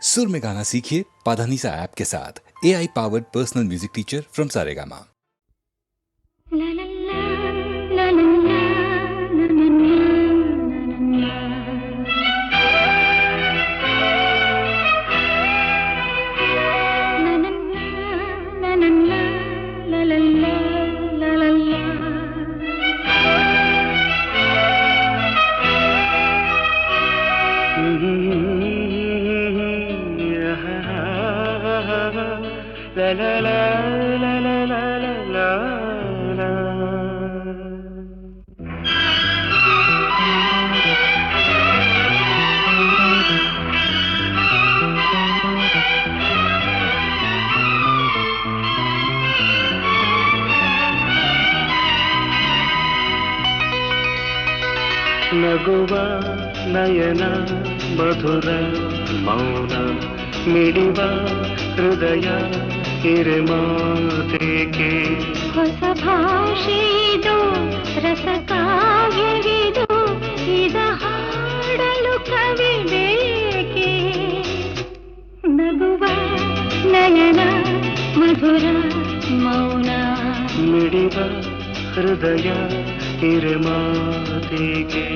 सुर में गाना सीखिए पाधानीसा ऐप के साथ। AI powered personal music teacher from Saregama. ನಗುವ ನಯನ ಮಧುರ ಮೌನ ಮಿಡಿವ ಹೃದಯ ಹಿರಿಮಾತೆಗೆ ಹೊಸ ಭಾಷೆಯಿದು ರಸ ಕಾವ್ಯವಿದು ಇದ ಹಾಡಲು ಕವಿ ಬೇಕೆ ನಗುವ ನಯನ ಮಧುರ ಮೌನ ಮಿಡಿವ ಹೃದಯ ಹಿರಿಮಾತೆಗೆ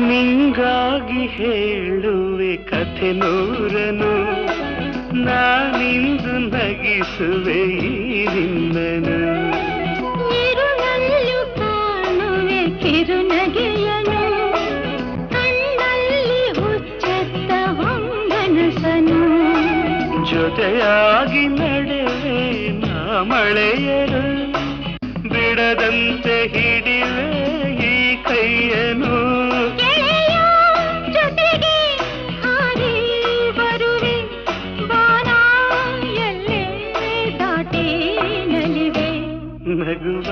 ನಿಂಗಾಗಿ ಹೇಳುವೆ ಕಥೆ ನೂರನು ನಾನಿಂದು ನಗಿಸುವೆ ಈ ನಿನ್ನನು ಇರುಳಲ್ಲೂ ಕಾಣುವೆ ಕಿರುನಗೆಯನು ಕಣ್ಣಲ್ಲಿ ಹುಚ್ಚೆತ್ತ ಹೊಂಗನಸನು ಜೊತೆಯಾಗಿ ನಡೆವೆ ನಾ ಮಳೆಯರು ಬಿಡದಂತೆ ಹಿಡಿವೆ ಈ ಕೈಯನು ನಗುವ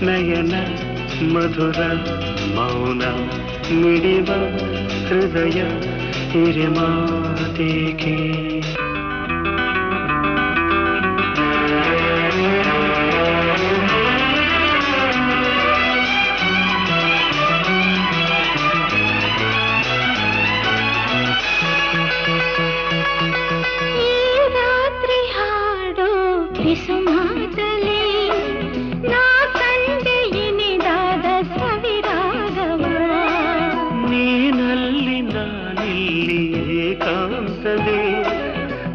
ನಯನ ಮಧುರ ಮೌನ ಮಿಡಿವ ಹೃದಯ ಹಿರಿಮಾತೆಗೆ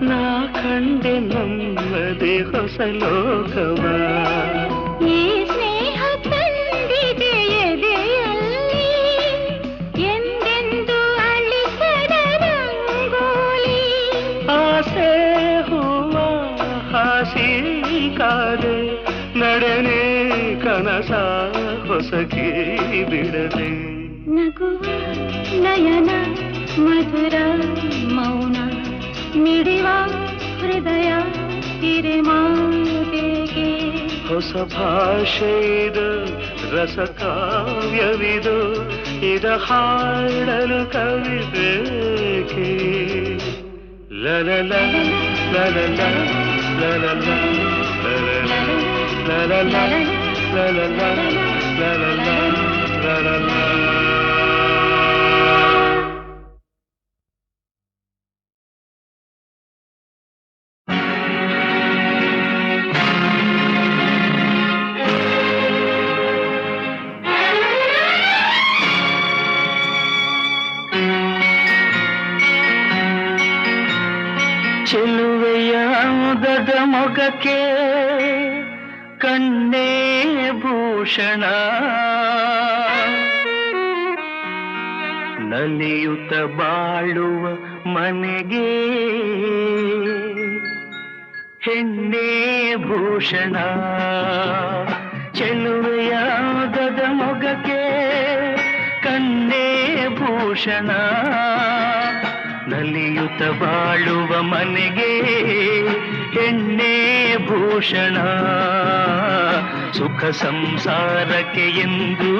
ನಾ ಕಂಡೆ ನಮ್ಮದೇ ಹೊಸ ಲೋಕವ ಈ ಸ್ನೇಹ ತಂದಿದೆ ಎದೆಯಲ್ಲಿ ಎಂದೆಂದು ಅಳಿಸದ ರಂಗೋಲಿ ಆಸೆ ಹೂವ ಹಾಸಿ ಕಾದೆ ನಡೆನೆ ಕನಸ ಹೊಸಕಿ ಬಿಡದೆ ನಗುವ ನಯನ ಮಧುರ ಮೌನ ಮಿಡಿವ ಹೃದಯ ಹಿರಿಮಾತೆಗೆ ಹೊಸ ಭಾಷೆಯಿದು ರಸ ಕಾವ್ಯವಿದು ಇದ ಹಾಡಲು ಕವಿ ಬೇಕೆ ಲಲಲ ಲಲಲ ಲಲಲ ಲಲಲ ಲಲಲ ಲಲಲ ಲಲಲ ಲಲಲ ಚೆಲುವೆಯ ಉದದ ಮೊಗಕ್ಕೆ ಕಣ್ಣೇ ಭೂಷಣ ನಲಿಯುತ್ತ ಬಾಳುವ ಮನೆಗೆ ಹೆಣ್ಣೇ ಭೂಷಣ ಚೆಲುವೆಯ ಉದದ ಮೊಗಕ್ಕೆ ಕಣ್ಣೇ ಭೂಷಣ ನಲಿಯುತ್ತ ಬಾಳುವ ಮನೆಗೆ ಹೆಣ್ಣೆ ಭೂಷಣ, ಸುಖ ಸಂಸಾರಕ್ಕೆ ಎಂದು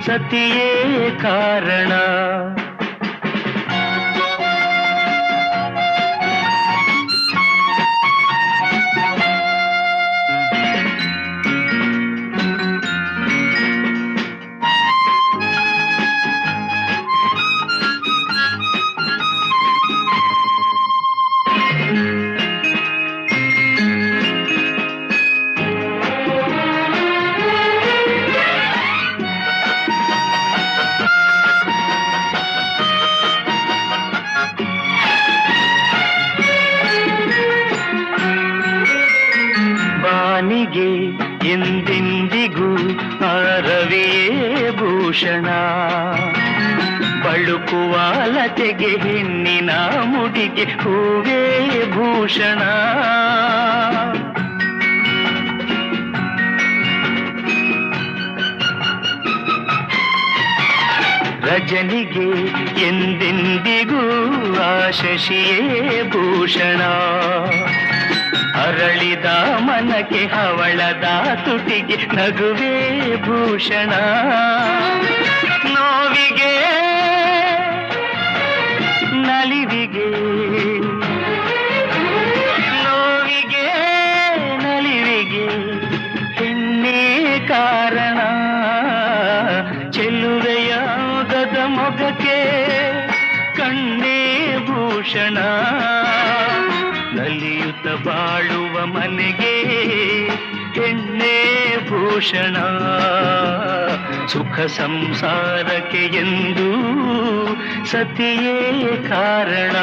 ಸತಿಯೇ ಕಾರಣ. ಬಾನಿಗೆ ಎಂದೆಂದಿಗೂ ರವಿಯೇ ಭೂಷಣ, ಬಳುಕುವ ಲತೆಗೆ ಹೆಣ್ಣಿನ ಮುಡಿಗೆ ಹೂವೇ ಭೂಷಣ. ರಜನಿಗೆ ಎಂದೆಂದಿಗೂ ಶಶಿಯೇ ಭೂಷಣ, ಅರಳಿದ ಮನಕ್ಕೆ ಹವಳದ ತುಟಿಗೆ ನಗುವೇ ಭೂಷಣ. ನೋವಿಗೆ ನಲಿವಿಗೆ, ನೋವಿಗೆ ನಲಿವಿಗೆ ಹೆಣ್ಣೇ ಕಾರಣ, ಚೆಲುವೆಯಾಗದ ಮೊಗಕ್ಕೆ ಕಣ್ಣೇ ಭೂಷಣ. ನಲಿಯುತ್ತ ಬಾಳುವ ಮನೆಗೆ ಹೆಣ್ಣೇ ಭೂಷಣ, ಸುಖ ಸಂಸಾರಕ್ಕೆ ಎಂದು ಸತಿಯೇ ಕಾರಣ.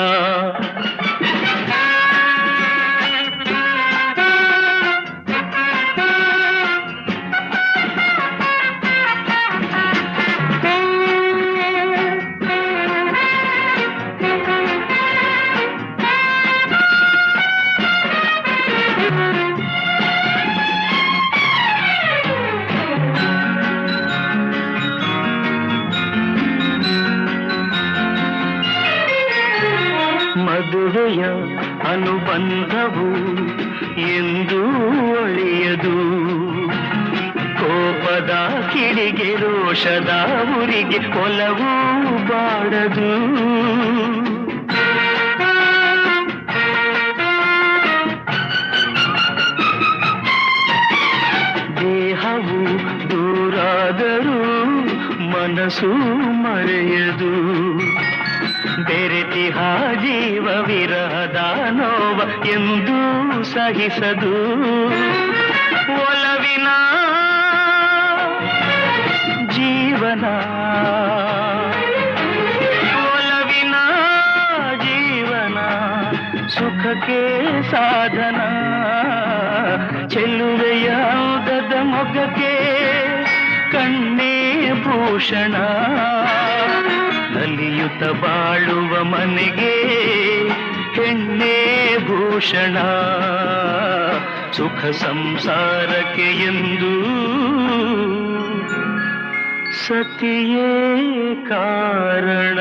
ಮದುವೆಯ ಅನುಬಂಧವು ಎಂದು ಒಳೆಯದು, ಕೋಪದ ಕಿಡಿಗೆ ರೋಷದ ಉರಿಗೆ ಒಲವು ಬಾಡದು. ದೇಹವು ದೂರಾದರೂ ಮನಸ್ಸು ಮರೆಯದು, ಬೆರೆತಿಹ ಜೀವ ವಿರಹದ ನೋವ ಎಂದೂ ಸಹಿಸದು. ಒಲವಿನ ಜೀವನ, ಒಲವಿನ ಜೀವನ ಸುಖಕ್ಕೆ ಸಾಧನ, ಚೆಲುವೆಯಾಗದ ಮೊಗಕ್ಕೆ ಕಣ್ಣೇ ಭೂಷಣ. ನಲಿಯುತ್ತ ಬಾಳುವ ಮನೆಗೆ ಹೆಣ್ಣೇ ಭೂಷಣ, ಸುಖ ಸಂಸಾರಕ್ಕೆ ಎಂದು ಸತಿಯೇ ಕಾರಣ.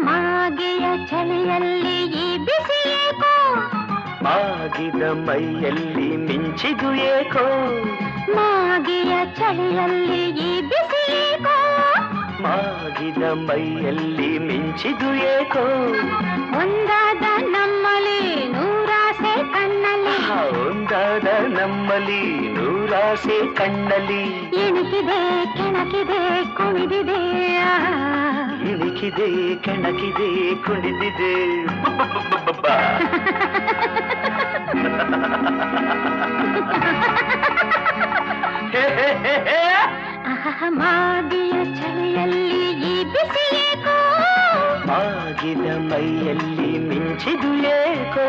ಮಾಗಿಯ ಚಳಿಯಲ್ಲಿ ಈ ಬಿಸಿ ಏಕೋ, ಮಾಗಿದ ಮೈಯಲ್ಲಿ ಮಿಂಚಿದು ಏಕೋ, ಮಾಗಿಯ ಚಳಿಯಲ್ಲಿ ಈ ಬಿಸಿ ಏಕೋ, ಮಾಗಿದ ಮೈಯಲ್ಲಿ ಮಿಂಚಿದು ಏಕೋ. ಒಂದಾದ ನಮ್ಮಲ್ಲಿ ನೂರಾಸೆ ಕಣ್ಣಲ್ಲಿ, ಒಂದಾದ ನಮ್ಮಲ್ಲಿ ನೂರಾಸೆ ಕಣ್ಣಲ್ಲಿ, ಇಣುಕಿದೆ ಕೆಣಕಿದೆ ಕುಣಿದಿದೆ, ಇಣುಕಿದೆ ಕೆಣಕಿದೆ ಕುಣಿದಿದೆ. ಮಾಗಿಯ ಚಳಿಯಲ್ಲಿ ಈ ಬಿಸಿ ಏಕೋ, ಮಾಗಿದ ಮೈಯಲ್ಲಿ ಮಿಂಚಿದು ಏಕೋ.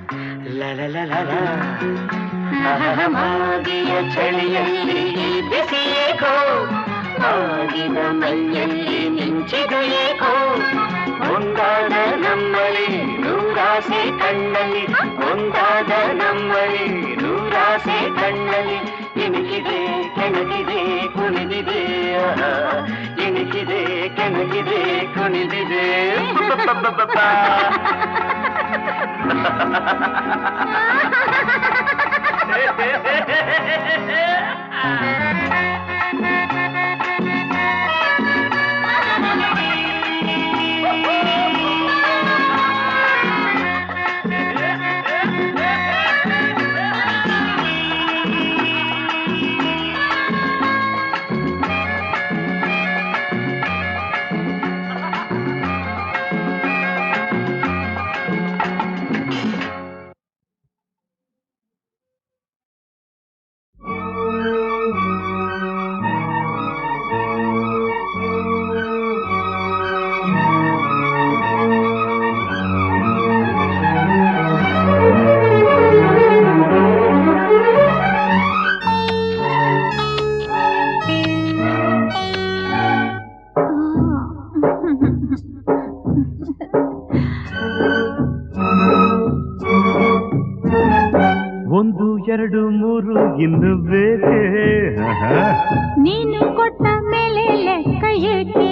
ಲಲಲಲಲ. ಮಾಗಿಯ ಚಳಿಯಲ್ಲಿ ಬಿಸಿ ಏಕೋ, ಆಗಿದ ಮೈಯಲ್ಲಿ ಮಿಂಚಿದು ಏಕೋ, ಒಂದಾದ ನಮ್ಮಲ್ಲಿ ನೂರಾಸೆ ಕಣ್ಣಲ್ಲಿ, ಒಂದಾದ ನಮ್ಮಲ್ಲಿ ನೂರಾಸೆ ಕಣ್ಣಲ್ಲಿ, ಇಣುಕಿದೆ ಕೆಣಕಿದೆ ಕುಣಿದಿದೆ, ಇಣುಕಿದೆ ಕೆಣಕಿದೆ ಕುಣಿದಿದೆ. ಒಂದು ಎರಡು ಮೂರು ಇನ್ನು ಬೇಕೆ, ನೀನು ಕೊಟ್ಟ ಮೇಲೆ ಲೆಕ್ಕ ಏಕೆ?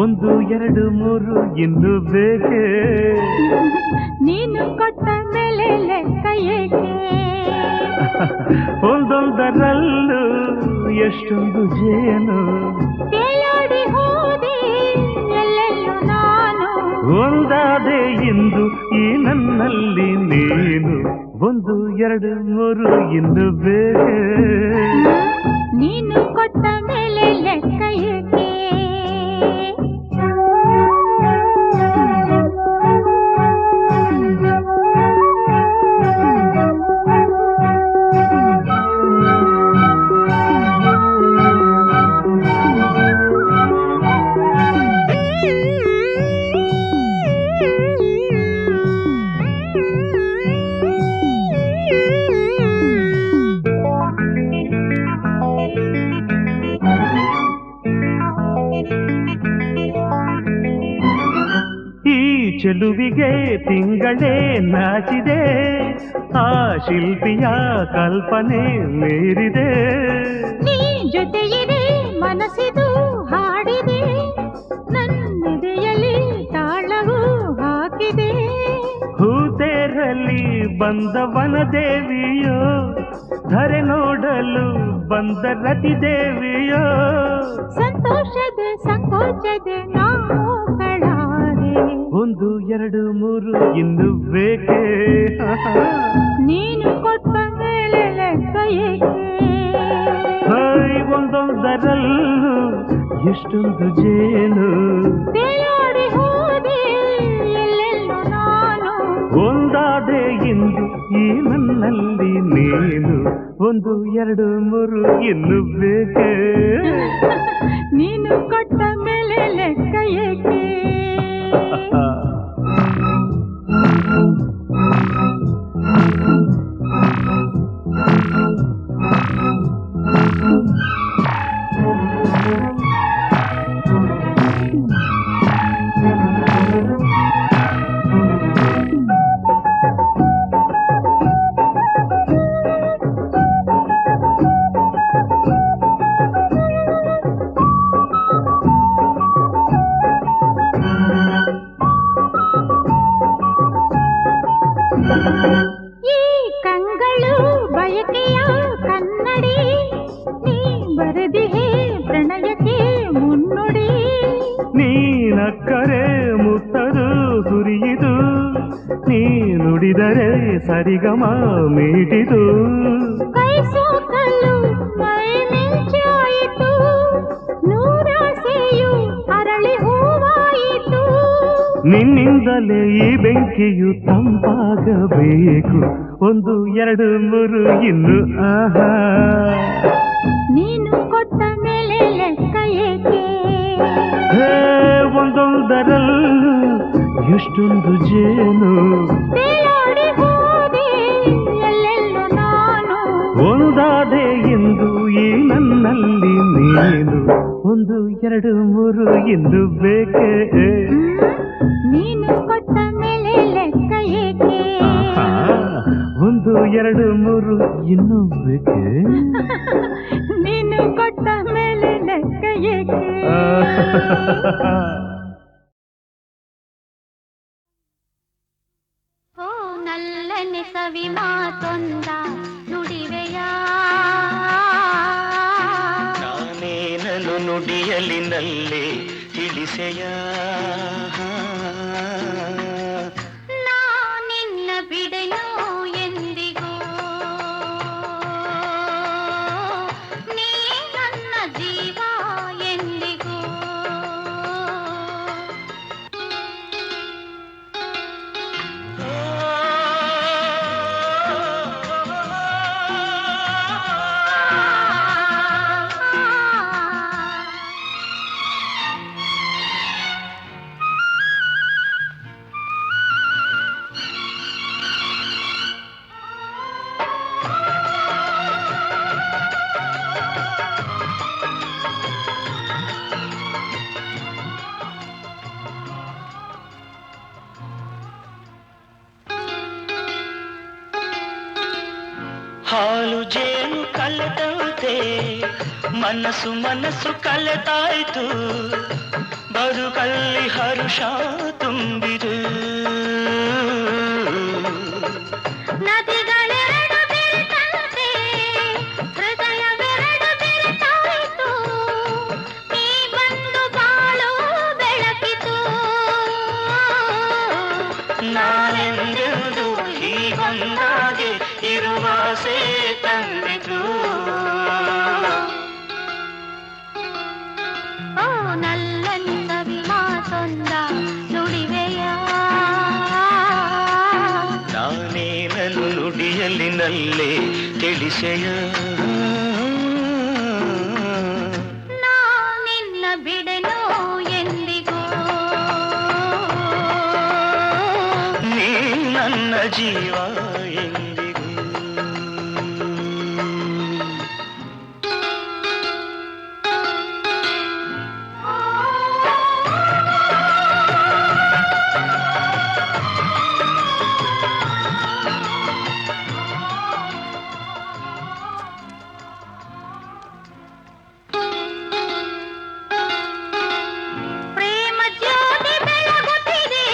ಒಂದು ಎರಡು ಮೂರು ಇನ್ನು ಬೇಕೆ, ನೀನು ಕೊಟ್ಟ ಮೇಲೆ ಲೆಕ್ಕ ಏಕೆ? ಒಂದೊಂದರಲ್ಲೂ ಎಷ್ಟೊಂದು ಜೇನು, ತೇಲಾಡಿ ಹೋದೆ ಎಲ್ಲೆಲ್ಲೂ ನಾನು, ಒಂದಾದೆ ಇಂದು ಈ ನನ್ನಲ್ಲಿ ನೀನು. ಒಂದು ಎರಡು ಮೂರು ಇನ್ನು ಬೇಕೆ, ನೀನು ಕೊಟ್ಟ ಮೇಲೆ ಲೆಕ್ಕ ಏಕೆ? ಚೆಲುವಿಗೆ ತಿಂಗಳೇ ನಾಚಿದೆ, ಆ ಶಿಲ್ಪಿಯ ಕಲ್ಪನೆ ಮೀರಿದೆ. ನೀ ಜೊತೆಯಿದೆ ಮನಸ್ಸಿದು ಹಾಡಿದೆ, ನನ್ನೆದೆಯಲ್ಲಿ ತಾಳವು ಹಾಕಿದೆ. ಹೂತೇರಲ್ಲಿ ಬಂದವನ ದೇವಿಯೋ, ಧರೆ ನೋಡಲು ಬಂದ ರತಿ ದೇವಿಯೋ ಸಂತೋಷದ ಸಂಕೋಚದ ನಾವುಗಳಾರೆ 1 2 3 ಇನ್ನು ಬೇಕೇ ನೀನು ಕೊಟ್ಟ ಮೇಲೆ ಲೆಕ್ಕ ಏಕೆ ಒಂದೊಂದರಲ್ಲೂ ಎಷ್ಟೊಂದು ಜೇನು ತೇಲಾಡಿ ಹೋದೆ ಎಲ್ಲೆಲ್ಲೂ ನಾನು ಒಂದಾದೆ ಇಂದು ಈ ನನ್ನಲ್ಲಿ ನೀನು 1 2 3 ಇನ್ನು ಬೇಕೇ ನೀನು ಕೊಟ್ಟ ಮೇಲೆ ಲೆಕ್ಕ ಏಕೆ ಈ ಕಂಗಳು ಬಯಕೆಯ ಕನ್ನಡಿ ನೀ ಬರೆದಿಹೇ ಪ್ರಣಯಕ್ಕೆ ಮುನ್ನುಡಿ ನೀನಕ್ಕರೆ ಮುತ್ತದು ಸುರಿಯಿತು ನೀ ನುಡಿದರೆ ಸರಿಗಮ ಮೀಟಿತು ಕೈ ಸೋಕಲು ಮೈ ಮಿಂಚಾಯಿತು ನೂರಾಸೆಯು ಅರಳಿ ಹೂವಾಯಿತು ನಿನ್ನಿಂದಲೇ ಈ ಬೆಂಕಿಯು ತಂಪಾಗಬೇಕು 1 2 3 ಇನ್ನು ಆಹಾ ನೀನು ಕೊಟ್ಟ ಮೇಲೆ ಲೆಕ್ಕ ಏಕೆ ಒಂದೊಂದರಲ್ಲೂ ಎಷ್ಟೊಂದು ಜೇನು ತೇಲಾಡಿ ಹೋದೆ ಎಲ್ಲೆಲ್ಲೂ ನಾನು ಒಂದಾದೆ ಎಂದು ಈ ನನ್ನಲ್ಲಿ ನೀನು 1 2 3 ಇನ್ನು ಬೇಕೇ ನೀನು ಕೊಟ್ಟ ಮೇಲೆ ಲೆಕ್ಕ ಏಕೆ 1 2 3 ಇನ್ನೂ ಬೇಕೇ ನೀನು ಕೊಟ್ಟ ಮೇಲೆ ಲೆಕ್ಕ ಏಕೆ ಓ ನಲ್ಲನೆ ಸವಿ ಮಾತೊಂದ ನುಡಿವೆಯ ನಾನೇನನು ನುಡಿಯಲಿನಲ್ಲೇ ತಿಳಿಸೆಯ ನಾನಿನ್ನ ಬಿಡೆನು ಎಂದಿಗೂ ನೀ ನನ್ನ ಜೀವ ಎಂದಿಗೂ ಹಾಲು ಜೇನು ಕಲೆದಂತೆ ಮನಸ್ಸು ಕಲೆತಾಯ್ತು ಬದುಕಲ್ಲಿ ಹರುಷ ತುಂಬಿದು ನದಿಗಳೆರಡು ಬೆರೆತಂತೆ ಹೃದಯವೆರಡು ಬೆರೆತಾಯಿತು ನೀ ಬಂದು ಬಾಳು ಬೆಳಕಿತು ನಾನೆಂದೆಂದು ಹೀಗೊಂದಾಗೆ ಇರುವಾಸೆ ತಂದಿತು ಓ ನಲ್ಲನೆ ಸವಿ ಮಾತೊಂದ ನುಡಿವೆಯ ನಾನೇನನು ನುಡಿಯಲಿನಲ್ಲೇ ತಿಳಿಸೆಯ ನಾನಿನ್ನ ಬಿಡೆನು ಎಂದಿಗೂ ನೀ ನನ್ನ ಜೀವ ಎಂದಿಗೂ ಪ್ರೇಮ ಜ್ಯೋತಿ ಬೆಳಗುತ್ತಿದೆ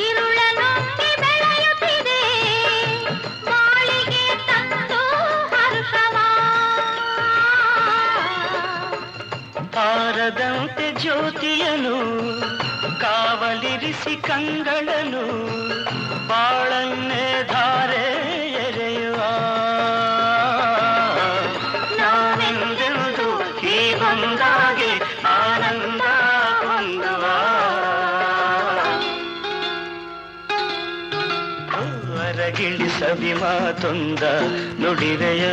ಇರುಳ ನುಂಗಿ ಬೆಳೆಯುತ್ತಿದೆ ತಾರದಂತೆ ಜ್ಯೋತಿಯನು ಕಾವಲಿರಿಸಿ ಕಂಗಳನು ಬಾಳನ್ನೇ ಧಾರೆ ಎರೆಯುವ ನಾನೆಂದೆಂದು ಹೀಗೊಂದಾಗಿ ಆನಂದ ಹೊಂದುವ ಹೊರಗಿಳಿ ಸವಿ ಮಾತೊಂದ ನುಡಿರೆಯ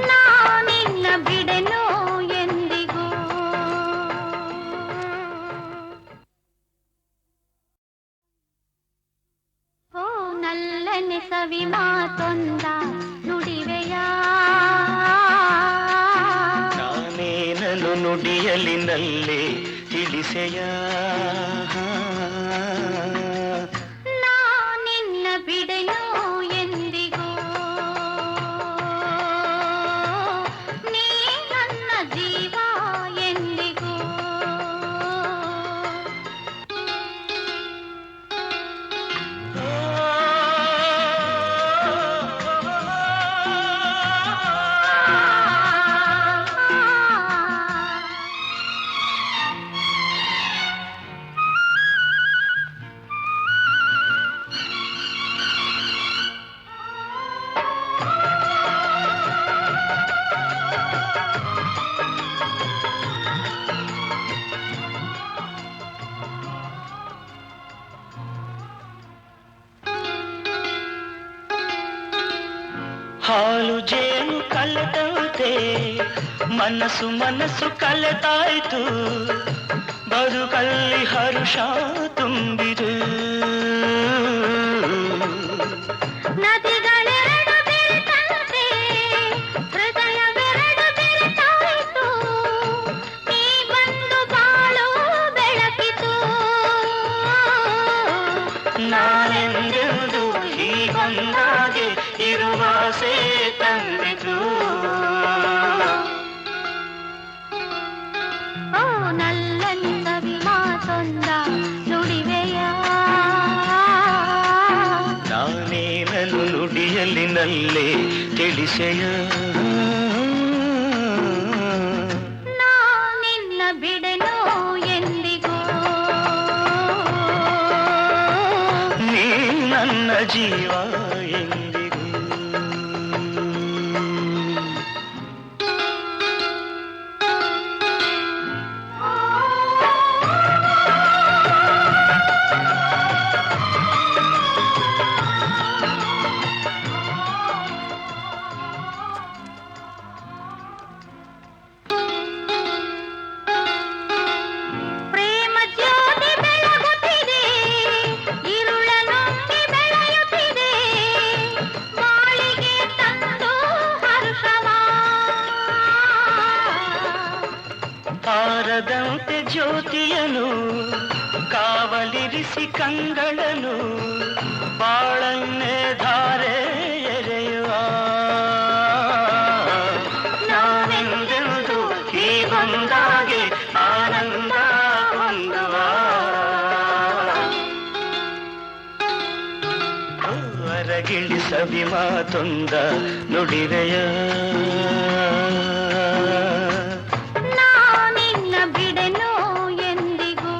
ನಾನಿನ್ನ ಬಿಡೆನೋ ಎಂದಿಗೂ ಓ ನಲ್ಲನೆ ಸವಿ ಮಾತೊಂದ ನುಡಿವೆಯ ನಾನೇನನು ನುಡಿಯಲಿನಲ್ಲೇ ತಿಳಿಸೆಯ ನಾನಿನ್ನ ಬಿಡೆನೋ ಎಂದಿಗೂ ನೀ ನನ್ನ ಜೀವ ಎಂದಿಗೂ ಹಾಲು ಜೇನು ಕಲೆದಂತೆ ಮನಸ್ಸು ಮನಸ್ಸು ಕಲೆತಾಯ್ತು ಬದುಕಲ್ಲಿ ಹರುಷ ತುಂಬಿದು ನದಿಗಳೆರಡು ಬೆರೆತಂತೆ ಹೃದಯವೆರಡು ಬೆರೆತಾಯಿತು ನೀ ಬಂದು ಬಾಳು ಬೆಳಕಿತು ನಾನೆಂದೆಂದು ಹೀಗೊಂದಾಗಿ ಇರುವಾಸೆ ತಂದಿತು ಓ ನಲ್ಲನೆ ಸವಿ ಮಾತೊಂದ ನುಡಿವೆಯ ನಾನೇನನು ನುಡಿಯಲಿನಲ್ಲೇ ತಿಳಿಸೆಯ ನಾನಿನ್ನ ಬಿಡೆನೋ ಎಂದಿಗೂ ನೀ ನನ್ನ ಜೀವ ಎಂದಿಗೂ ಪ್ರೇಮ ಜ್ಯೋತಿ ಬೆಳಗುತ್ತಿದೆ ಇರುಳ ನುಂಗಿ ಬೆಳೆಯುತ್ತಿದೆ ಬಾಳಿಗೆ ತಂದು ಹರ್ಷವ ತಾರದಂತೆ ಜ್ಯೋತಿಯನು ಕಾವಲಿರಿಸಿ ಕಂಗಳನು ಬಾಳನ್ನೇ ಧಾರೆ ಎರೆಯುವ ನಾನೆಂದೆಂದು ಹೀಗೊಂದಾಗಿ ಆನಂದ ಹೊಂದುವ ಹೊರಗಿಳಿ ಸವಿ ಮಾತೊಂದ ನುಡಿರೆಯ ನಾನಿನ್ನ ಬಿಡೆನೋ ಎಂದಿಗೂ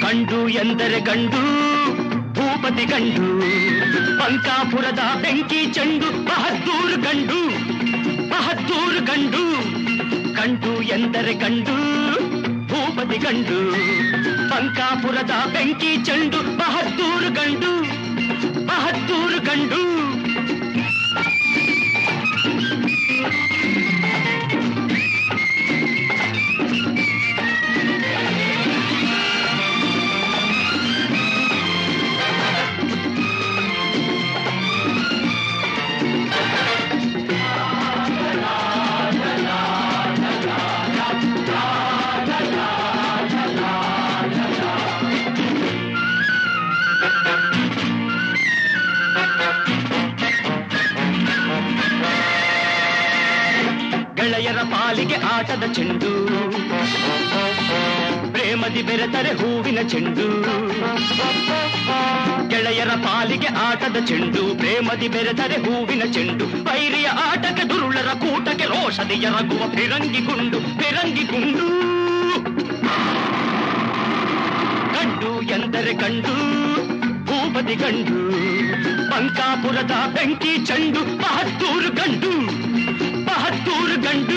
ಗಂಡು ಎಂದರೆ ಗಂಡು ಭೂಪತಿ ಗಂಡು ಪಂಕಾಪುರದ ಬೆಂಕಿ ಚೆಂಡು ಬಹದ್ದೂರು ಗಂಡು ಬಹದ್ದೂರು ಗಂಡು ಗಂಡು ಎಂದರೆ ಗಂಡು ಭೂಪತಿ ಗಂಡು ಪಂಕಾಪುರದ ಬೆಂಕಿ ಚೆಂಡು ಬಹದ್ದೂರು ಗಂಡು ಬಹದ್ದೂರು ಗಂಡು ಗೆಳೆಯರ ಪಾಲಿಗೆ ಆಟದ ಚೆಂಡು, ಪ್ರೇಮದಿ ಬೆರೆತರೆ ಹೂವಿನ ಚೆಂಡು. ಗೆಳೆಯರ ಪಾಲಿಗೆ ಆಟದ ಚೆಂಡು, ಪ್ರೇಮದಿ ಬೆರೆತರೆ ಹೂವಿನ ಚೆಂಡು. ವೈರಿಯ ಆಟಕ್ಕೆ ದುರುಳರ ಕೂಟಕ್ಕೆ ರೋಷದಿ ಎರಗುವ ಫಿರಂಗಿ ಗುಂಡು, ಫಿರಂಗಿ ಗುಂಡು. ಗಂಡು ಎಂದರೆ ಗಂಡು, ಭೂಪತಿ ಗಂಡು, ಬಂಕಾಪುರದ ಬೆಂಕಿ ಚೆಂಡು, ಬಹದ್ದೂರು ಗಂಡು, ಬಹದ್ದೂರು ಗಂಡು.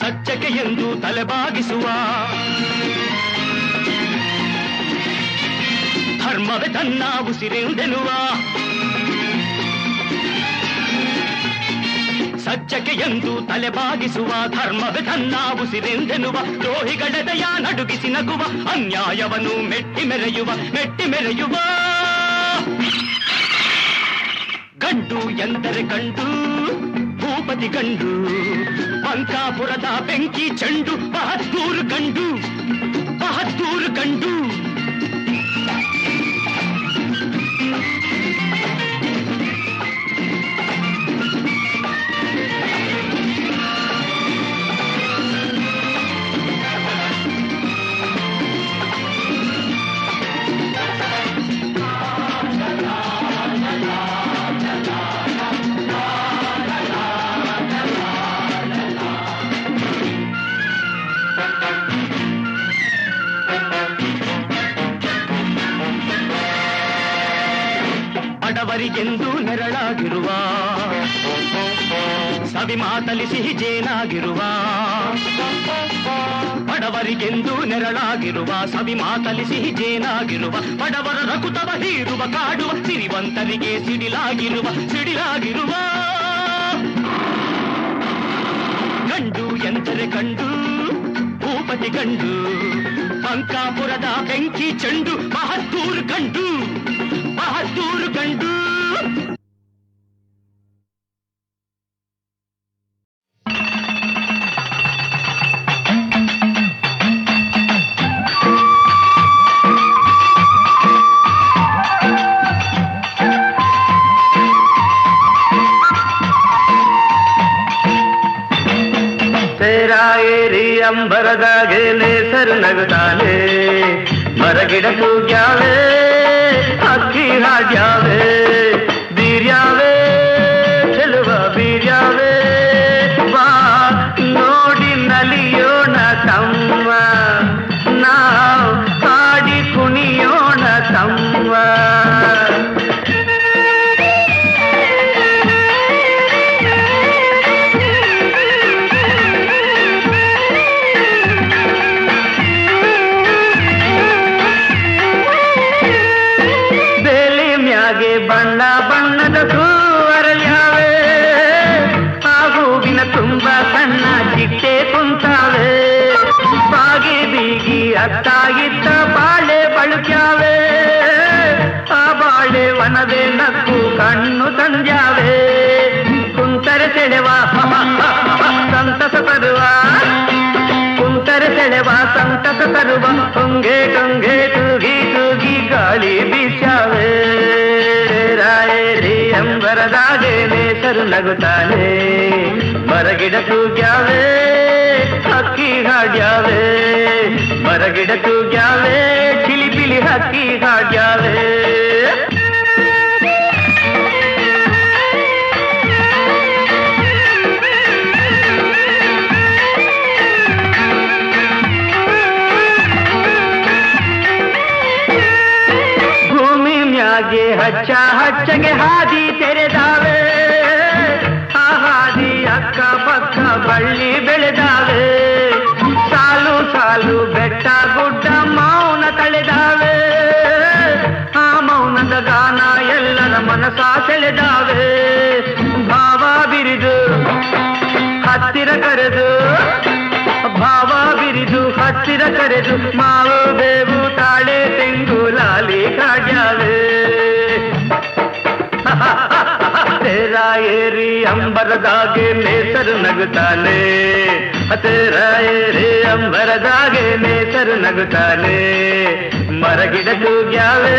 ಸತ್ಯಕ್ಕೆ ಎಂದು ತಲೆಬಾಗಿಸುವ, ಧರ್ಮವೇ ತನ್ನ ಉಸಿರೆಂದೆನ್ನುವ. ಸತ್ಯಕ್ಕೆ ಎಂದು ತಲೆಬಾಗಿಸುವ, ಧರ್ಮವೇ ತನ್ನ ಉಸಿರೆಂದೆನ್ನುವ. ದ್ರೋಹಿಗಳೆದೆಯ ನಡುಗಿಸಿ ನಗುವ, ಅನ್ಯಾಯವನ್ನು ಮೆಟ್ಟಿ ಮೆರೆಯುವ, ಮೆಟ್ಟಿ ಮೆರೆಯುವ. ಗಂಡು ಎಂದರೆ ಗಂಡು, ಭೂಪತಿ ಗಂಡು, ಬಂಕಾಪುರದ ಬೆಂಕಿ ಚೆಂಡು, ಬಹದ್ದೂರು ಗಂಡು, ಬಹದ್ದೂರು ಗಂಡು. ಬಡವರಿಗೆಂದು ನೆರಳಾಗಿರುವ, ಸವಿ ಮಾತಲಿ ಸಿಹಿ ಜೇನಾಗಿರುವ. ಬಡವರಿಗೆಂದು ನೆರಳಾಗಿರುವ, ಸವಿ ಮಾತಲಿ ಸಿಹಿ ಜೇನಾಗಿರುವ. ಬಡವರ ರಕುತವ ಹೀರುವ, ಕಾಡುವ, ಸಿರಿವಂತರಿಗೆ ಸಿಡಿಲಾಗಿರುವ, ಸಿಡಿಲಾಗಿರುವ. ಗಂಡು ಎಂದರೆ ಗಂಡು, ಭೂಪತಿ ಗಂಡು, ಬಂಕಾಪುರದ ಬೆಂಕಿ ಚೆಂಡು, ಬಹದ್ದೂರು ಗಂಡು, ಬಹದ್ದೂರು ಗಂಡು. ಸೇರಾಯೇರಿ ಅಂಬರದಾಗೆ ನೇಸರು ನಗುತ್ತಾನೆ, ಮರಗಿಡ ಕೂಗ್ಯಾವೆ, ಅಕ್ಕಿ ಹಾಡ್ಯಾವೆ, ಬೀರ್ಯಾವೆ, ಚೆಲುವ ಬೀರ್ಯಾವೆ. ಬಾ ನೋಡಿ ನಲಿಯೋಣ ತಮ್ಮ, ನಾವು ಹಾಡಿ ಕುಣಿಯೋಣ ತಮ್ಮ. ಬಣ್ಣ ಬಣ್ಣದ ಹೂವರಳ್ಯಾವೆ, ಆ ಹೂವಿನ ತುಂಬ ಸಣ್ಣ ಚಿಟ್ಟೆ ಕುಂತಾವೆ. ಬಾಗಿ ಬೀಗಿ ಅತ್ತ ಇತ್ತ ಬಾಳೆ ಬಳುಕ್ಯಾವೆ, ಆ ಬಾಳೆ ವನವೇ ನಕ್ಕು ಕಣ್ಣು ತಂದ್ಯಾವೆ. ಕುಂತರೆ ಸೆಳೆವ ಸಂತಸ ತರುವ, ಕುಂತರೆ ಸೆಳೆವ ಸಂತಸ ತರುವ. ಟೊಂಗೆ ಟೊಂಗೆ ತೂಗಿ ತೂಗಿ ಗಾಳಿ ಬೀಸ್ಯಾವೆ. ಎಂಬರದಾಗೆ ನೇಸರು ನಗುತ್ತಾನೆ, ಮರಗಿಡ ಕೂಗ್ಯಾವೆ, ಹಕ್ಕಿ ಹಾಡ್ಯಾವೆ, ಮರಗಿಡ ಕೂಗ್ಯಾವೆ, ಚಿಲಿಪಿಲಿ ಹಕ್ಕಿ ಹಾಡ್ಯಾವೆ. ಹಾಗೆ ಹಚ್ಚ ಹಚ್ಚಗೆ ಹಾದಿ ತೆರೆದಾವೆ, ಆ ಹಾದಿ ಅಕ್ಕ ಪಕ್ಕ ಬಳ್ಳಿ ಬೆಳೆದಾವೆ. ಸಾಲು ಸಾಲು ಬೆಟ್ಟ ಗುಡ್ಡ ಮೌನ ತಳೆದಾವೆ, ಆ ಮೌನದ ಗಾನ ಎಲ್ಲರ ಮನಸ ಸೆಳೆದಾವೆ. ಭಾವ ಬಿರಿದು ಹತ್ತಿರ ಕರೆದು, ಭಾವ ಬಿರಿದು ಹತ್ತಿರ ಕರೆದು ಮಾವು ಬೇವು ತಾಳೆ ತೆಂಗು ಲಾಲಿ ಕಾಡ್ಯಾವೆ ತೇರ ಏರಿ ಅಂಬರದಾಗೆ ನೇಸರು ನಗುತ್ತಾನೆ ತೇರ ಏರಿ ಅಂಬರದಾಗೆ ನೇಸರು ನಗುತ್ತಾನೆ ಮರಗಿಡ ತೂಗ್ಯಾವೆ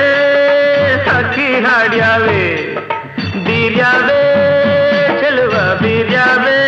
ಹಕ್ಕಿ ಹಾಡ್ಯಾವೆ ಬೀರ್ಯಾವೆ ಚೆಲುವ ಬೀರ್ಯಾವೆ